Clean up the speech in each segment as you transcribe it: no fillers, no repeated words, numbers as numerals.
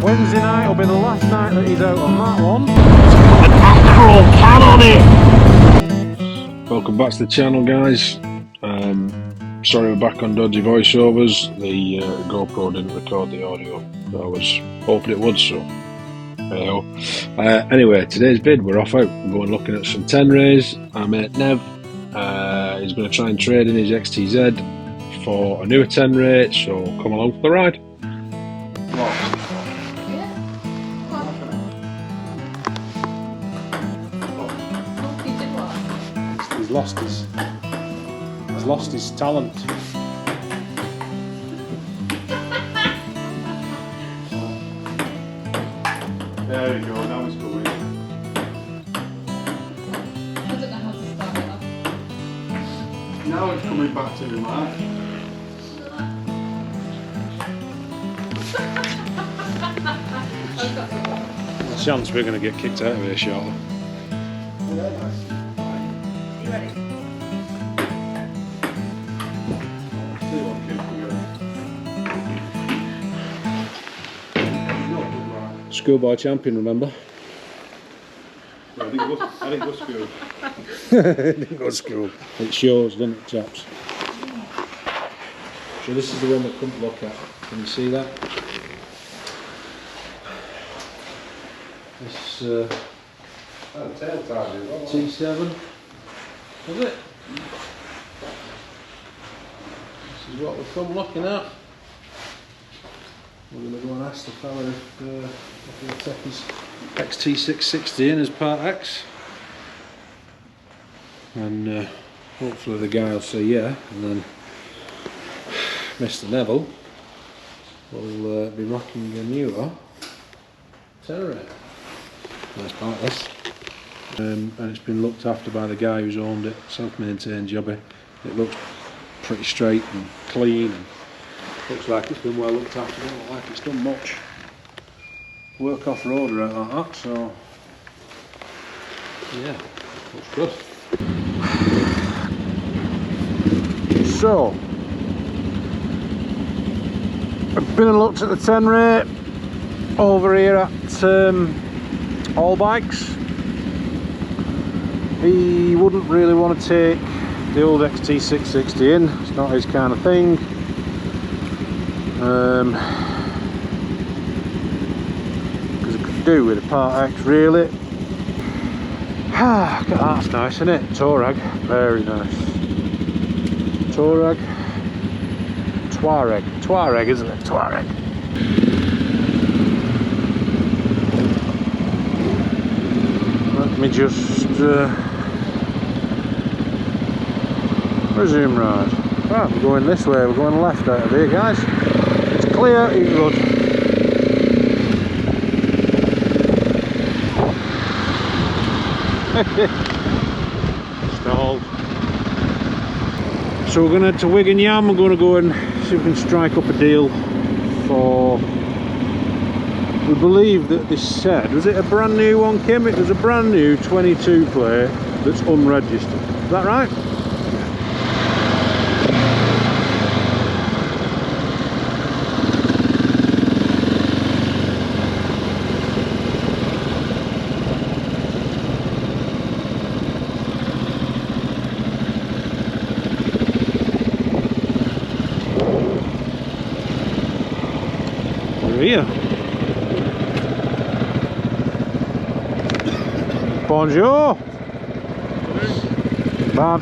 Wednesday night will be the last night that he's out on that one. Welcome back to the channel, guys. Sorry we're back on dodgy voiceovers. The GoPro didn't record the audio that I was hoping it would, so anyway, today's vid, we're off out. We're going looking at some teneres. Our mate Nev, he's going to try and trade in his XTZ for a newer tenere, so come along for the ride. He's lost his talent. There we go, now it's going. I don't know how to start it up. Now it's coming back to the mark. Chance we're going to get kicked out of here shortly. You ready? Schoolboy champion, remember? I didn't go to school. Didn't go to school. It shows, doesn't it, chaps? So this is the one that come to look at. Can you see that? This Tail tires as well. T7. Is it? This is what we've come looking at. We're going to go and ask the fella if he'll take his XT660 in as part X. And hopefully the guy will say yeah, and then Mr. Neville will be rocking a newer tenere. Nice part this. And it's been looked after by the guy who's owned it, self-maintained jobby. It looks pretty straight and clean, and looks like it's been well looked after. Doesn't look like it's done much work off-roader out like that, so yeah, looks good. So I've been and looked at the tenere over here at All Bikes. He wouldn't really want to take the old XT660 in, it's not his kind of thing. Because it could do with a part X really. Ah, that's nice, isn't it? Touareg, very nice. Touareg, Touareg, isn't it? Touareg. Let me just resume ride. Right, we're going this way, we're going left out of here, guys. It's clear, it's good. Stalled. So we're going to head to Wigan Yam. We're going to go and see if we can strike up a deal for, we believe that this said, was it a brand new one, Kim? It was a brand new 22 plate that's unregistered. Is that right? Here. Bonjour. Bad.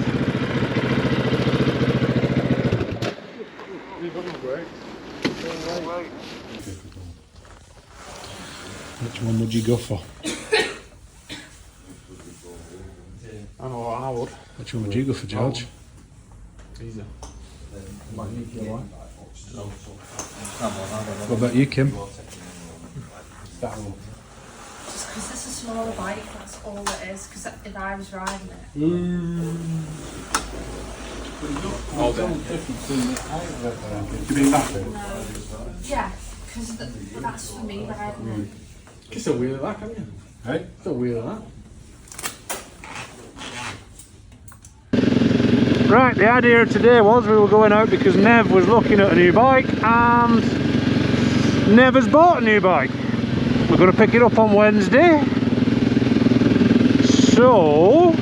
Which one would you go for? I know what I would. Which one would you go for, George? Easy. What about you, Kim? That one. Just because it's a smaller bike, that's all it is. Because if I was riding it, All day. You mean that bit? yeah, because that's for me riding it. You can still wheel that, can't you? Hey? Still wheel that. Right, the idea of today was we were going out because Nev was looking at a new bike, and Nev has bought a new bike. we're going to pick it up on Wednesday. So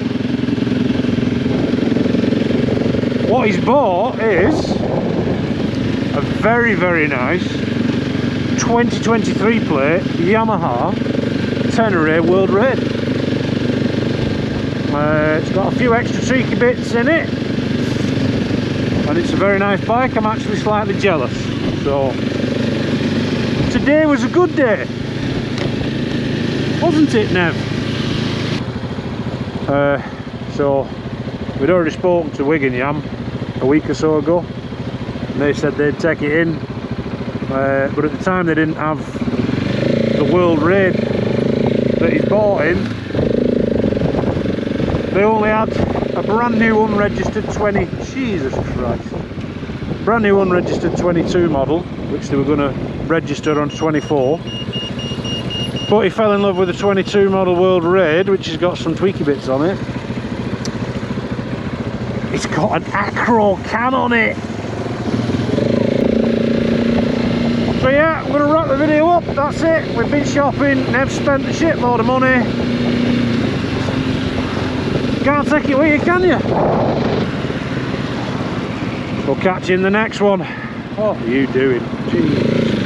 what he's bought is a very, very nice 2023 plate Yamaha Tenere World Raid. It's got a few extra tricky bits in it, and it's a very nice bike. I'm actually slightly jealous. So today was a good day, wasn't it, Nev? So we'd already spoken to Wigan Yam a week or so ago, and they said they'd take it in, but at the time they didn't have the World Raid that he's bought in. They only had a brand new unregistered Jesus Christ, brand new unregistered 22 model, which they were going to register on 24, but he fell in love with the 22 model World Raid, which has got some tweaky bits on it. It's got an acro can on it. So yeah, I'm going to wrap the video up. That's it. We've been shopping. Nev spent a shitload of money. Can't take it with you, can you? We'll catch you in the next one. What are you doing? Jeez.